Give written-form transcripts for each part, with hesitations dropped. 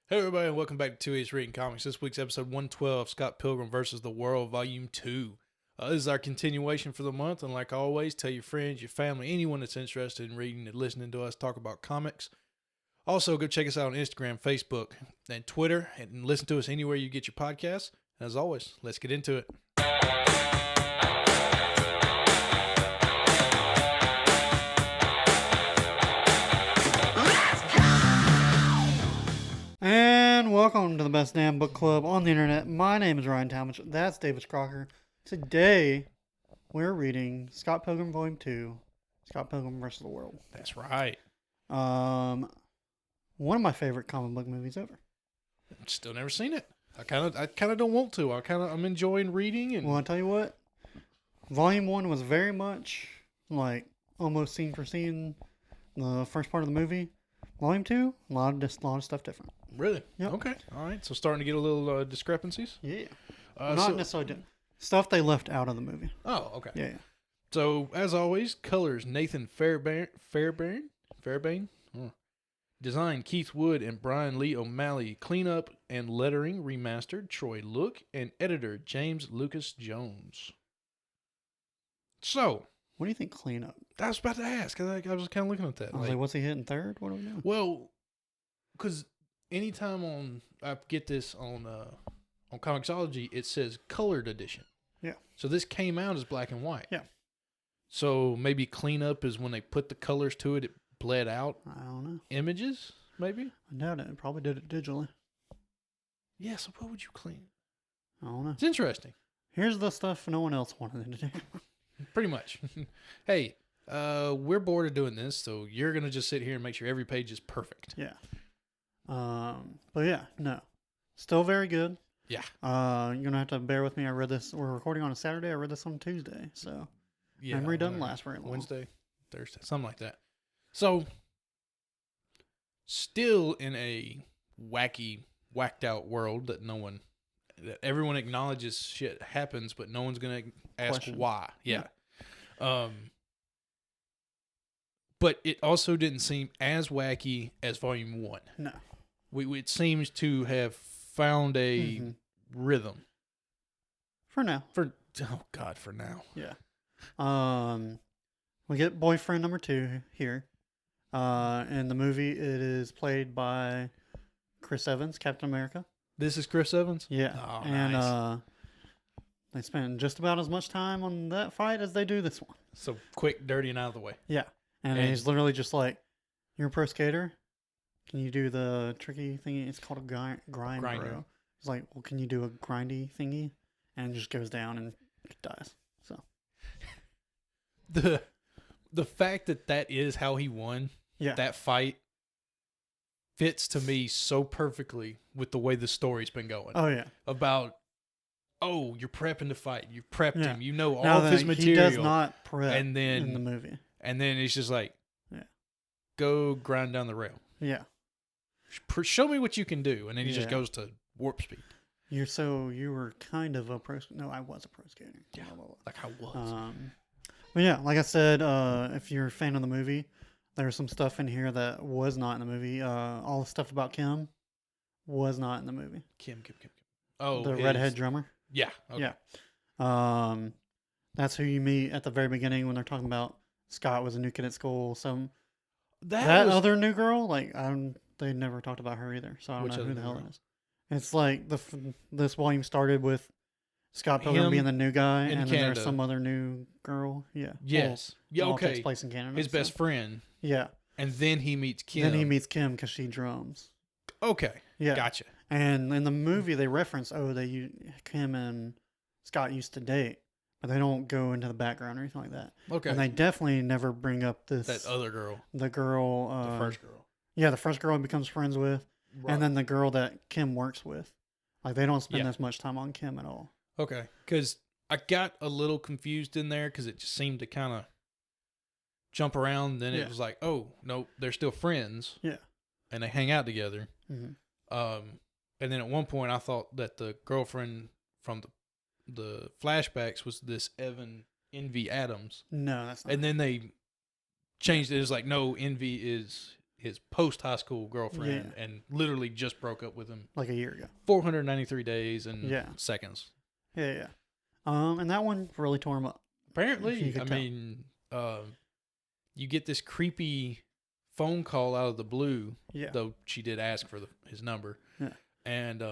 Hey everybody, and welcome back to 2 A's Reading Comics. This week's episode 112, Scott Pilgrim versus the World, Volume 2. This is our continuation for the month, and like always, tell your friends, your family, anyone that's interested in reading and listening to us talk about comics. Also, go check us out on Instagram, Facebook, and Twitter, and listen to us anywhere you get your podcasts. And as always, let's get into it. And welcome to the best damn book club on the internet. My name is Ryan Talmadge. That's David Crocker. Today, we're reading Scott Pilgrim Volume 2, Scott Pilgrim vs. the World. That's right. One of my favorite comic book movies ever. Still never seen it. I kind of don't want to. I'm enjoying reading. And Well, I tell you what, Volume 1 was very much like almost scene for scene the first part of the movie. Volume 2, a lot of stuff different. Really? Yep. Okay. All right. So starting to get a little discrepancies. Yeah. Not necessarily stuff they left out of the movie. Oh, okay. Yeah. So, as always, colors Nathan Fairbairn. Design Keith Wood and Brian Lee O'Malley. Cleanup and lettering remastered Troy Look. And editor James Lucas Jones. So, What do you think cleanup? I was about to ask. I was kind of looking at that. I was like, what's he hitting third? What are we doing? Well, because anytime I get this on Comixology, it says colored edition. Yeah. So this came out as black and white. Yeah. So maybe cleanup is when they put the colors to it. It bled out I don't know. images. Maybe. I doubt it. It probably did it digitally. Yeah. So what would you clean? I don't know. It's interesting. Here's the stuff no one else wanted to do. Pretty much. Hey, we're bored of doing this, so you're gonna just sit here and make sure every page is perfect. Yeah. But yeah, no. Still very good. Yeah. You're gonna have to bear with me. I read this. We're recording on a Saturday. I read this on Tuesday, so Yeah. memory doesn't last very long. Wednesday, Thursday, something like that. So, still in a whacked out world that everyone acknowledges shit happens, but no one's gonna ask Question. why. Yeah. But it also didn't seem as wacky as Volume 1. No. It seems to have found a rhythm. For now. For now. Yeah. We get boyfriend number 2 here. In the movie, it is played by Chris Evans, Captain America. This is Chris Evans? Yeah. Oh, and nice. they spend just about as much time on that fight as they do this one. So quick, dirty, and out of the way. Yeah. And he's literally just like, you're a pro skater? Can you do the tricky thingy? It's called a grind bro. He's like, well, can you do a grindy thingy? And just goes down and dies. So the fact that is how he won that fight fits to me so perfectly with the way the story's been going. Oh, yeah. About, you're prepping to fight. You've prepped him. You know all now of his material. He does not prep and then, in the movie. And then it's just like, go grind down the rail. Yeah. Show me what you can do. And then he just goes to warp speed. You were kind of a pro. No, I was a pro skater. Yeah, like I was. But yeah, like I said, if you're a fan of the movie, there's some stuff in here that was not in the movie. All the stuff about Kim was not in the movie. Kim. Oh, the redhead drummer. Yeah. Okay. Yeah. That's who you meet at the very beginning when they're talking about Scott was a new kid at school. So that other new girl, they never talked about her either. So I don't know who the hell it is. It's like this volume started with Scott Pilgrim being the new guy, and then there's some other new girl. Yeah. Yes. Well, okay. Takes place in Canada. His best friend. Yeah. And then he meets Kim. Then he meets Kim because she drums. Okay. Yeah. Gotcha. And in the movie, they reference, Kim and Scott used to date, but they don't go into the background or anything like that. Okay. And they definitely never bring up that other girl. The girl. The first girl. Yeah, the first girl he becomes friends with. Right. And then the girl that Kim works with. Like, they don't spend as much time on Kim at all. Okay. Because I got a little confused in there because it just seemed to kind of jump around. Then it was like, oh, no, they're still friends. Yeah. And they hang out together. Mm-hmm. And then at one point I thought that the girlfriend from the flashbacks was this Evan Envy Adams. No, that's not. And then they changed it. It was like, no, Envy is his post high school girlfriend and literally just broke up with him like a year ago. 493 days and seconds. Yeah. And that one really tore him up. Apparently, I mean, you get this creepy phone call out of the blue. Yeah. Though she did ask for his number. Yeah. And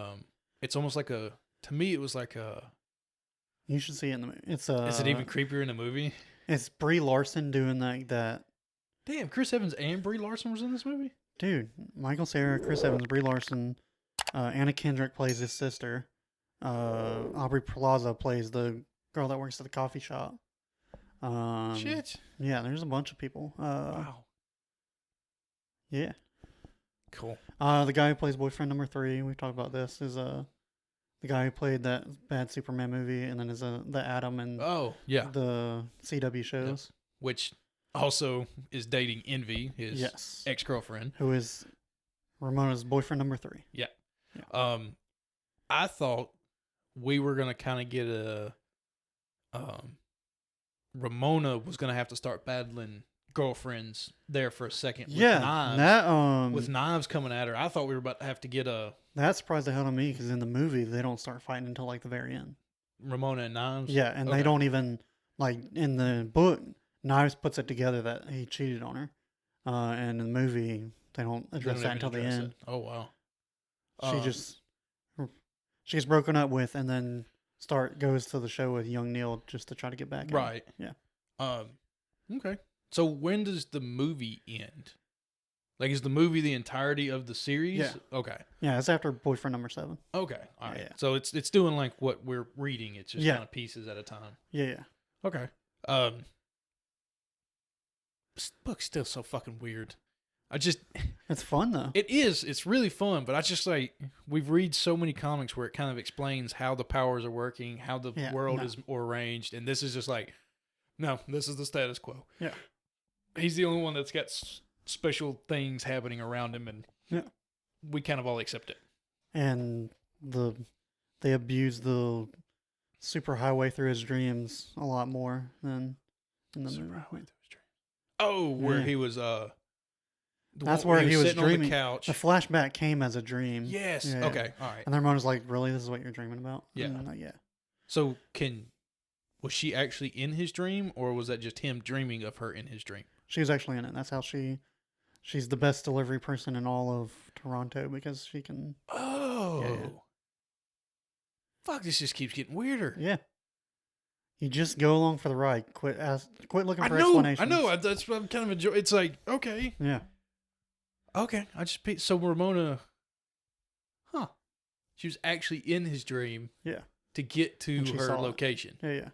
it's almost like to me, it was like a. You should see it in the movie. Is it even creepier in the movie? It's Brie Larson doing that. Damn, Chris Evans and Brie Larson was in this movie? Dude, Michael Cera, Chris Evans, Brie Larson, Anna Kendrick plays his sister. Aubrey Plaza plays the girl that works at the coffee shop. Shit. Yeah, there's a bunch of people. Wow. Yeah. Cool. The guy who plays boyfriend number 3, we've talked about this, is the guy who played that bad Superman movie and then is the Atom and the CW shows. Yep. Which also is dating Envy, his ex-girlfriend. Who is Ramona's boyfriend number 3. Yeah. I thought we were going to kind of get Ramona was going to have to start battling girlfriends there for a second. With knives, with knives coming at her. I thought we were about to have to get That surprised the hell out of me because in the movie, they don't start fighting until like the very end. Ramona and Knives? Yeah, and they don't even, like in the book, Knives puts it together that he cheated on her. And in the movie, they don't address that until the end. Oh, wow. She gets broken up with and then goes to the show with young Neil just to try to get back. Right. Yeah. Okay. So when does the movie end? Like, is the movie the entirety of the series? Yeah. Okay. Yeah, it's after boyfriend number 7. Okay. All right. Yeah. So it's doing like what we're reading. It's just kind of pieces at a time. Yeah. Okay. This book's still so fucking weird. It's fun though. It is. It's really fun, but I just we've read so many comics where it kind of explains how the powers are working, how the world is arranged, and this is just like, no, this is the status quo. Yeah. He's the only one that's got special things happening around him, and we kind of all accept it. And they abuse the superhighway through his dreams a lot more than in the movie. Superhighway through his dreams. Oh, where he was that's where he was dreaming. On the couch. The flashback came as a dream. Yes. Yeah. Okay. All right. And their mom was like, "Really? This is what you're dreaming about?" Yeah. Like, yeah. So was she actually in his dream, or was that just him dreaming of her in his dream? She was actually in it. That's how she's the best delivery person in all of Toronto because she can. Oh. Yeah. Fuck! This just keeps getting weirder. Yeah. You just go along for the ride. Quit looking for explanations. I know. That's what I'm kind of enjoying. It's like, okay. Yeah. Okay. So Ramona, she was actually in his dream. Yeah. To get to her location. Yeah.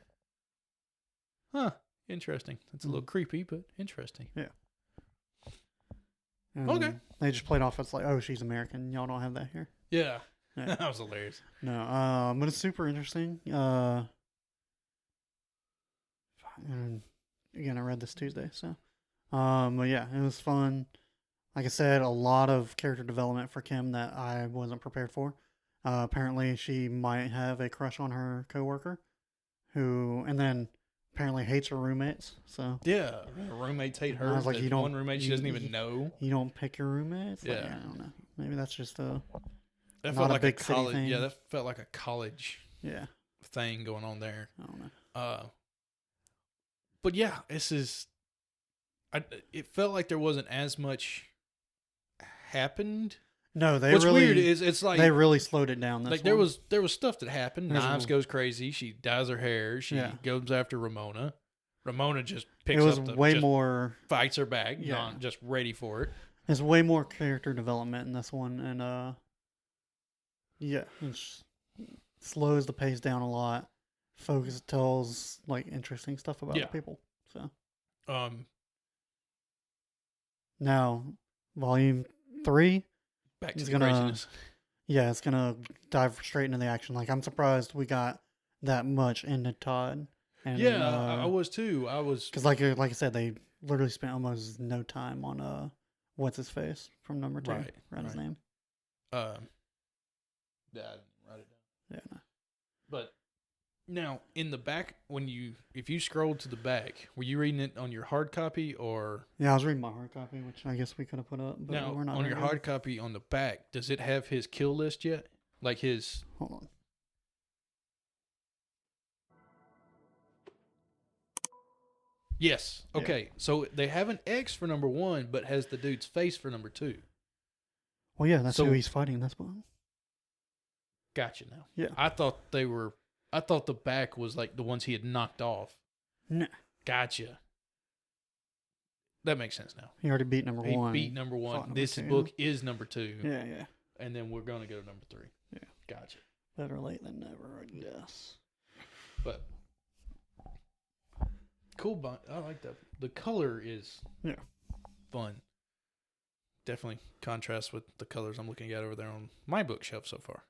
Huh. Interesting. That's a little creepy, but interesting. Yeah. Okay. They just played off. It's like, oh, she's American. Y'all don't have that here. Yeah. That was hilarious. No. But it's super interesting. And again, I read this Tuesday, so. But yeah, it was fun. Like I said, a lot of character development for Kim that I wasn't prepared for. Apparently, she might have a crush on her coworker, and then apparently hates her roommates. So yeah, her roommates hate her. I was like, one roommate she doesn't even know. You don't pick your roommates. Yeah, like, I don't know. Maybe that's just that felt like a college thing. Yeah, that felt like a college. Yeah. Thing going on there. I don't know. But yeah, it felt like there wasn't as much happened. No, What's weird is it's like they really slowed it down. There was stuff that happened. Knives goes crazy. She dyes her hair. She goes after Ramona. Ramona just picks up. It was more fights her back. Yeah, just ready for it. There's way more character development in this one, and it slows the pace down a lot. Tells like interesting stuff about the people. So, now volume 3 back to the craziness. Yeah, it's gonna dive straight into the action. Like I'm surprised we got that much into Todd. And, I was too. Because like I said, they literally spent almost no time on what's his face from number 2. Right. His name. Yeah, I didn't write it down. Yeah. No. But Now, in the back, if you scrolled to the back, were you reading it on your hard copy or? Yeah, I was reading my hard copy, which I guess we could have put up, but Now, we're not. On your hard copy on the back, does it have his kill list yet? Like his. Hold on. Yes. Okay. Yeah. So they have an X for number 1, but has the dude's face for number 2. Well, yeah, that's who he's fighting. That's what. Gotcha. Now. Yeah. I thought the back was like the ones he had knocked off. No. Gotcha. That makes sense now. He already beat number 1. He beat number 1. This book is number 2. Yeah, yeah. And then we're gonna go to number 3. Yeah. Gotcha. Better late than never, I guess. But cool. I like that. The color is fun. Definitely contrasts with the colors I'm looking at over there on my bookshelf so far.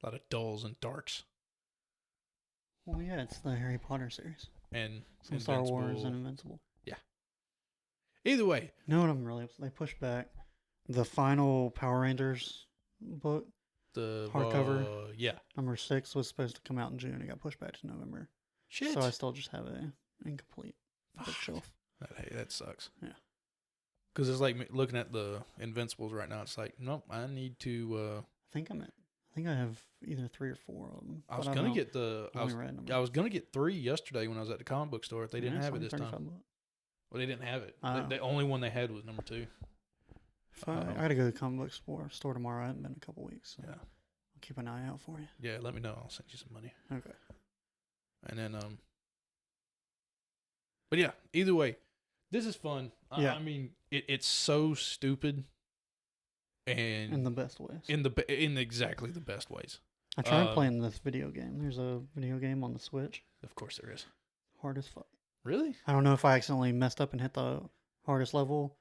A lot of dulls and darks. Well, yeah, it's the Harry Potter series. And some Star Wars and Invincible. Yeah. Either way. You know what I'm really upset? They pushed back the final Power Rangers book. The hardcover. Yeah. Number 6 was supposed to come out in June. It got pushed back to November. Shit. So I still just have an incomplete bookshelf. Hey, that sucks. Yeah. Because it's like looking at the Invincibles right now. It's like, nope, I need to. I think I have either 3 or 4 of them. I was gonna get I was gonna get 3 yesterday when I was at the comic book store. If they didn't have it this time. Well, they didn't have it. The only one they had was number 2. I gotta go to the comic book store tomorrow. I haven't been in a couple weeks. So yeah. I'll keep an eye out for you. Yeah, let me know. I'll send you some money. Okay. And then but yeah, either way, this is fun. Yeah. I mean, it's so stupid. And in the best ways. In exactly the best ways. I tried playing this video game. There's a video game on the Switch. Of course there is. Hard as fuck. Really? I don't know if I accidentally messed up and hit the hardest level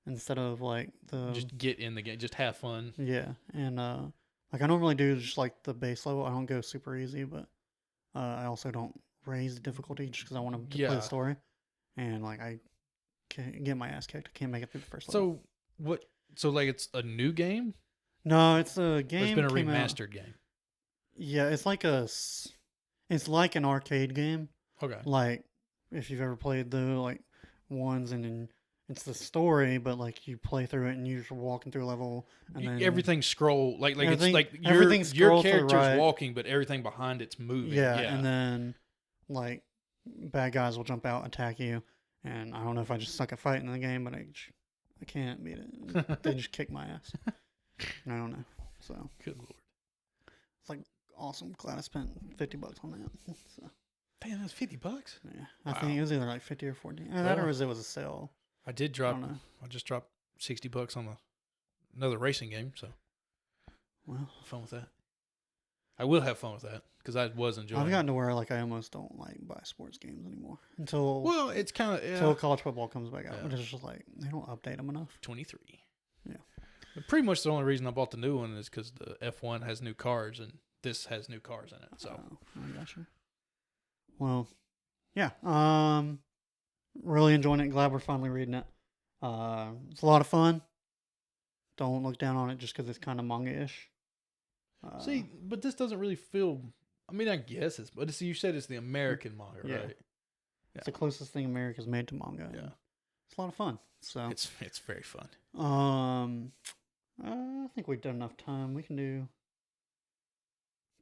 instead of like the... Just get in the game. Just have fun. Yeah. And like I normally do just like the base level. I don't go super easy, but I also don't raise the difficulty just because I want to play the story. And like I can't get my ass kicked. I can't make it through the first level. So what... So, like, it's a new game? No, it's a game. It's been a remastered game. Yeah, it's like an arcade game. Okay. Like, if you've ever played the, like, ones and then it's the story, but, like, you play through it and you're just walking through a level and then... Everything's scroll... Like it's like your character's right. walking, but everything behind it's moving. Yeah, and then, like, bad guys will jump out, attack you, and I don't know if I just suck at fighting in the game, but I can't beat it. They just kick my ass. I don't know. So good lord, it's like awesome. Glad I spent $50 on that. So. Damn, that's $50. Yeah, I think it was either like 50 or 40. That or it was a sale. I did drop. I just dropped $60 on another racing game. So, well, have fun with that. I will have fun with that because I was enjoying. I've gotten to where like I almost don't like buy sports games anymore until it's kind of until college football comes back out. But it's just like they don't update them enough. 23. Yeah. But pretty much the only reason I bought the new one is because the F1 has new cars and this has new cars in it. So I gotcha. Well, yeah. Really enjoying it. Glad we're finally reading it. It's a lot of fun. Don't look down on it just because it's kind of manga-ish. See, but this doesn't really feel. I mean, I guess but you said it's the American manga, right? Yeah. It's the closest thing America's made to manga. Yeah, it's a lot of fun. So it's very fun. I think we've done enough time. We can do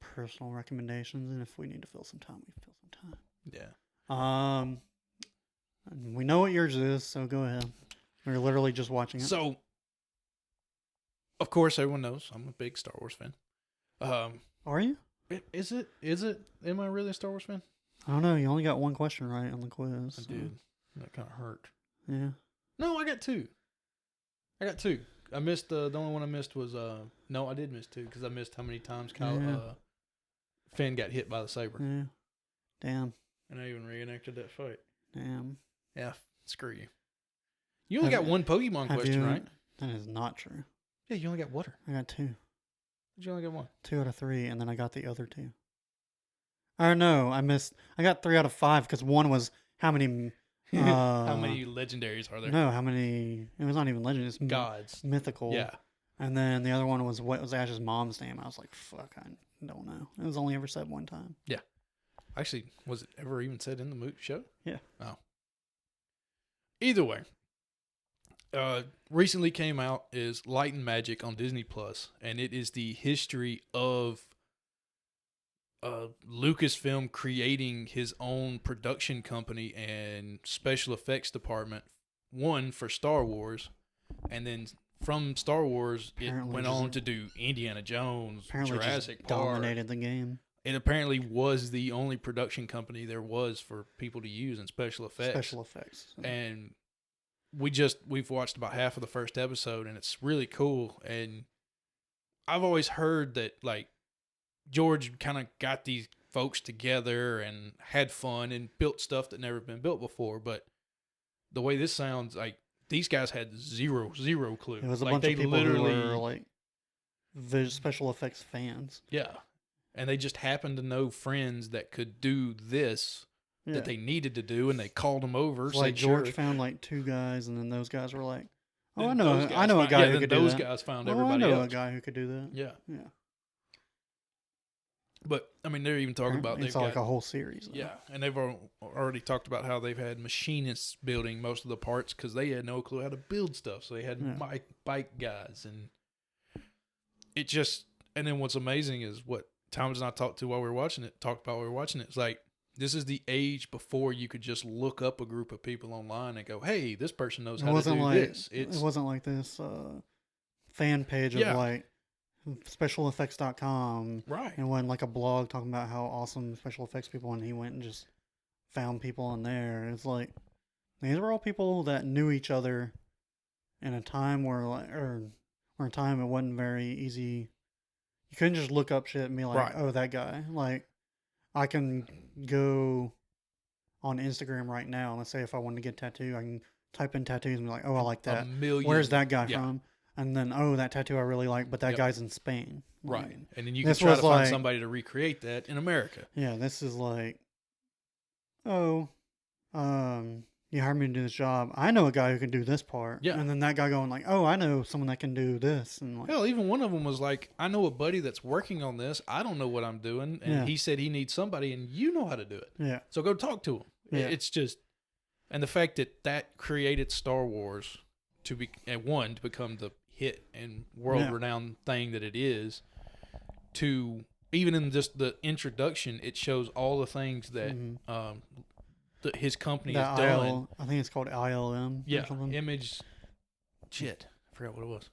personal recommendations, and if we need to fill some time, we can fill some time. Yeah. We know what yours is, so go ahead. We're literally just watching it. So, of course, everyone knows I'm a big Star Wars fan. Are you? Is it? Am I really a Star Wars fan? I don't know. You only got one question right on the quiz. I did. That kind of hurt. Yeah. No, I got 2. I missed the only one I missed was no, I did miss 2 because I missed how many times Finn got hit by the saber. Yeah. Damn. And I even reenacted that fight. Damn. Yeah. Screw you. You only got one Pokemon question, right? That is not true. Yeah, you only got water. I got 2. Did you only get 1? 2 out of 3, and then I got the other 2. Or no, I got 3 out of 5 because one was how many. How many legendaries are there? No, how many? It was not even legend. It's gods. Mythical. Yeah. And then the other one was what was Ash's mom's name. I was like, fuck, I don't know. It was only ever said one time. Yeah. Actually, was it ever even said in the show? Yeah. Oh. Either way, recently came out is Light and Magic on Disney Plus, and it is the history of Lucasfilm creating his own production company and special effects department. One for Star Wars, and then from Star Wars, apparently it went on to do Indiana Jones, Jurassic Park. Dominated the game. It apparently was the only production company there was for people to use in special effects. Special effects. And we've watched about half of the first episode, and it's really cool. And I've always heard that, like, George kind of got these folks together and had fun and built stuff that never been built before. But the way this sounds, like, these guys had zero clue. It was a bunch of people who were like special effects fans. Yeah. And they just happened to know friends that could do this that they needed to do, and they called them over. Like George found like 2 guys, and then those guys were like, "Oh, I know a guy who could do that." Those guys found everybody else. I know a guy who could do that. Yeah. Yeah. But I mean, they're even talking about it's like a whole series. Though. Yeah, and they've already talked about how they've had machinists building most of the parts because they had no clue how to build stuff. So they had bike guys, and it just. And then what's amazing is what Thomas and I talked about while we were watching it. It's like this is the age before you could just look up a group of people online and go, "Hey, this person knows how to do this." It wasn't like this fan page of like specialeffects.com, right? And when like a blog talking about how awesome special effects people, and he went and just found people in there. It's like these were all people that knew each other in a time where a time it wasn't very easy. You couldn't just look up shit and be like, "Oh, that guy." Like, I can go on Instagram right now. Let's say if I wanted to get a tattoo, I can type in tattoos and be like, "Oh, I like that. Where's that guy from?" And then, "Oh, that tattoo I really like, but that guy's in Spain." Right. Like, and then you can try to find somebody to recreate that in America. Yeah, this is like, you hired me to do this job. I know a guy who can do this part. Yeah. And then that guy going like, "Oh, I know someone that can do this." And like, hell, even one of them was like, "I know a buddy that's working on this. I don't know what I'm doing." And he said he needs somebody, and you know how to do it. Yeah. So go talk to him. Yeah. It's just, and the fact that created Star Wars to become the hit and world-renowned thing that it is, to even in just the introduction, it shows all the things that his company has done. I think it's called ILM. Yeah, image. Shit, I forgot what it was.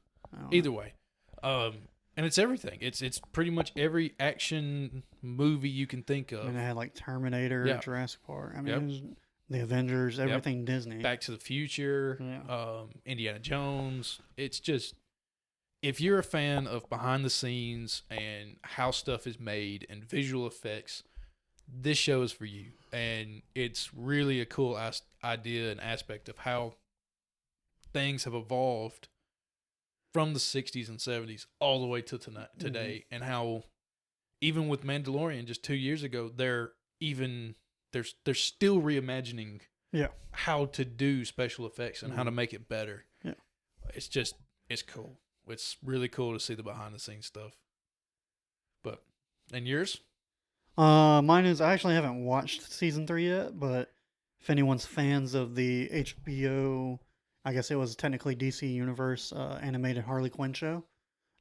Either way, and it's everything. It's pretty much every action movie you can think of. And they had like Terminator, Jurassic Park. I mean, it was the Avengers, everything Disney. Back to the Future, Indiana Jones. It's just, if you're a fan of behind the scenes and how stuff is made and visual effects, this show is for you. And it's really a cool idea and aspect of how things have evolved from the 60s and 70s all the way to today, and how even with Mandalorian just 2 years ago, they're still reimagining how to do special effects and how to make it better. Yeah. It's cool. It's really cool to see the behind the scenes stuff. But, and yours? Mine is, I actually haven't watched season 3 yet, but if anyone's fans of the HBO, I guess it was technically DC Universe animated Harley Quinn show,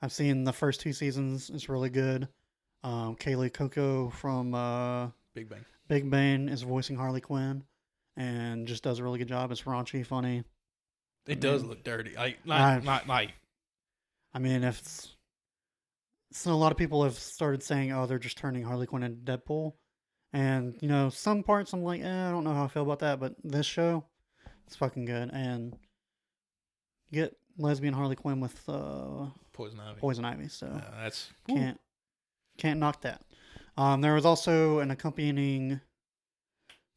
I've seen the first 2 seasons. It's really good. Kaylee Cuoco from Big Bang is voicing Harley Quinn and just does a really good job. It's raunchy, funny. It does look dirty. Not like. I mean, so a lot of people have started saying, "Oh, they're just turning Harley Quinn into Deadpool," and some parts I'm like, I don't know how I feel about that. But this show, it's fucking good, and you get lesbian Harley Quinn with Poison Ivy. So that's can't knock that. There was also an accompanying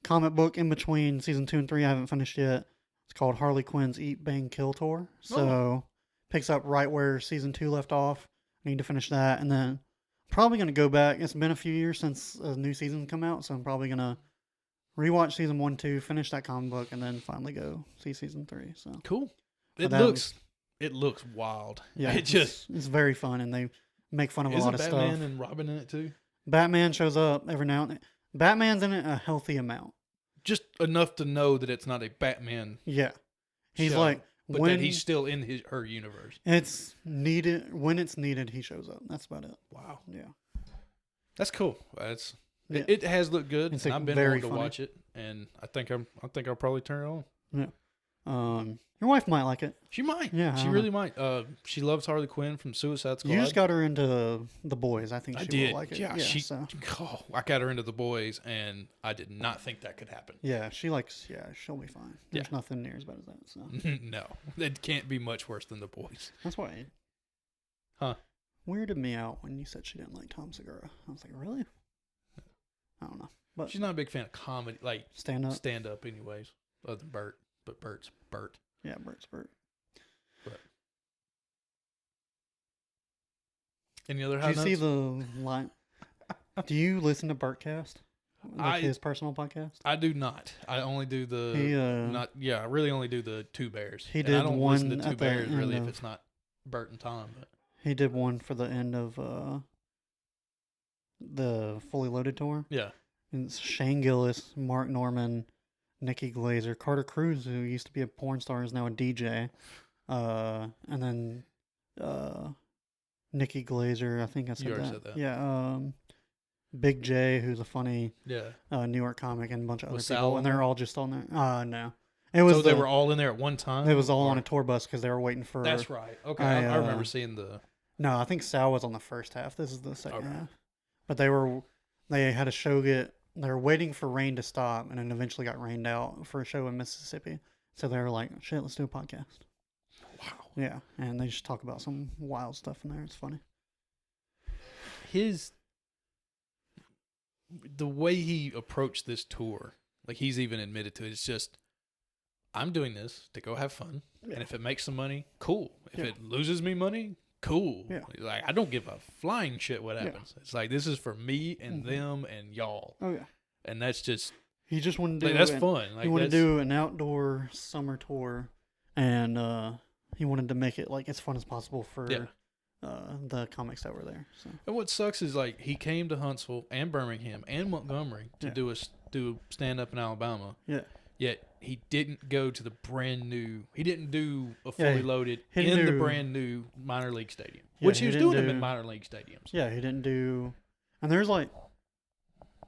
comic book in between season 2 and 3. I haven't finished yet. It's called Harley Quinn's Eat, Bang, Kill Tour. So picks up right where season 2 left off. I need to finish that, and then probably going to go back. It's been a few years since a new season come out, so I'm probably going to rewatch season 1, 2, finish that comic book, and then finally go see season 3. So cool. It looks wild. Yeah, it's very fun, and they make fun of a lot of stuff. Isn't Batman and Robin in it too? Batman shows up every now and then. Batman's in it a healthy amount. Just enough to know that it's not a Batman. Yeah. He's show, like, but that he's still in her universe. It's needed. When it's needed, he shows up. That's about it. Wow. Yeah. That's cool. It has looked good. It's I've been wanting to watch it, and I think I'll probably turn it on. Yeah. Your wife might like it. She might. Yeah. She really might. She loves Harley Quinn from Suicide Squad. You just got her into The Boys. I think she will like it. Yeah. I got her into The Boys, and I did not think that could happen. Yeah. She'll be fine. There's nothing near as bad as that. So. No, it can't be much worse than The Boys. That's why. Huh. Weirded me out when you said she didn't like Tom Segura. I was like, really? I don't know. But she's not a big fan of comedy, like stand up anyways, other than Bert. But Bert's Bert. Yeah, Bert's Bert. But any other high notes? Did you see the line? Do you listen to Bertcast? Like his personal podcast? I do not. I only do the I really only do the Two Bears. He did I don't one listen to Two Bears really if it's not Bert and Tom. But. He did one for the end of the Fully Loaded tour. Yeah. And it's Shane Gillis, Mark Norman, Nikki Glazer, Carter Cruz, who used to be a porn star, is now a DJ. And then Nikki Glazer, I think I said that. Yeah. Big J, who's a funny New York comic, and a bunch of other people. And they're all just on there. No. It was they were all in there at one time? It was all on a tour bus because they were waiting for... That's right. Okay. I remember seeing the... No, I think Sal was on the first half. This is the second half. But they had a show they were waiting for rain to stop, and then eventually got rained out for a show in Mississippi. So they were like, shit, let's do a podcast. Wow. Yeah, and they just talk about some wild stuff in there. It's funny. The way he approached this tour, like he's even admitted to it, it's just, I'm doing this to go have fun. Yeah. And if it makes some money, cool. If it loses me money, cool. Yeah. Like, I don't give a flying shit what happens. Yeah. It's like, this is for me and them and y'all. Oh, yeah. And that's just... He just wanted to do... that's fun. Like, he wanted to do an outdoor summer tour, and he wanted to make it like as fun as possible for the comics that were there. So. And what sucks is, like, he came to Huntsville and Birmingham and Montgomery to do stand-up in Alabama. Yeah. Yet he didn't go to the brand new. He didn't do a Fully Loaded in the brand new minor league stadium, which he was doing them in minor league stadiums. Yeah, he didn't do. And there's like,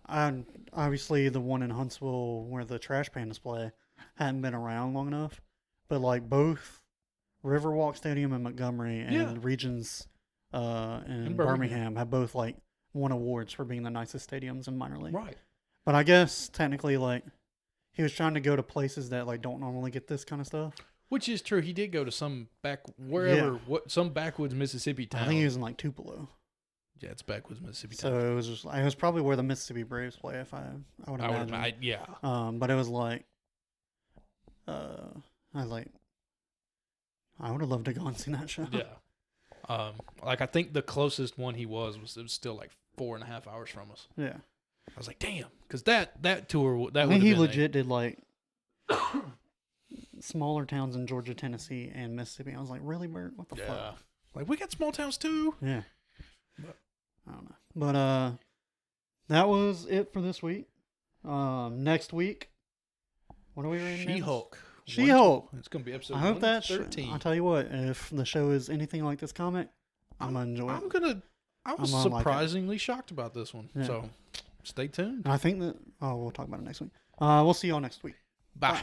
obviously the one in Huntsville where the trash pandas play hadn't been around long enough, but like both Riverwalk Stadium in Montgomery and Regions in Birmingham have both like won awards for being the nicest stadiums in minor league. Right. But I guess technically, like, he was trying to go to places that like don't normally get this kind of stuff. Which is true. He did go to some some backwoods Mississippi town. I think he was in like Tupelo. Yeah, it's backwoods Mississippi town. So it was probably where the Mississippi Braves play. If I would imagine. But it was like, I would have loved to go and see that show. Yeah. Like I think the closest one he was still like 4.5 hours from us. Yeah. I was like, damn, because that tour I think he legit did like smaller towns in Georgia, Tennessee, and Mississippi. I was like, really, Bert? What the fuck? Like, we got small towns too. Yeah. But, I don't know. But that was it for this week. Next week, what are we reading? She-Hulk. She-Hulk. It's gonna be episode. I hope that's 13. I'll tell you what. If the show is anything like this comic, I'm gonna enjoy it. I was surprisingly shocked about this one. Yeah. So. Stay tuned. And I think that... we'll talk about it next week. We'll see y'all next week. Bye.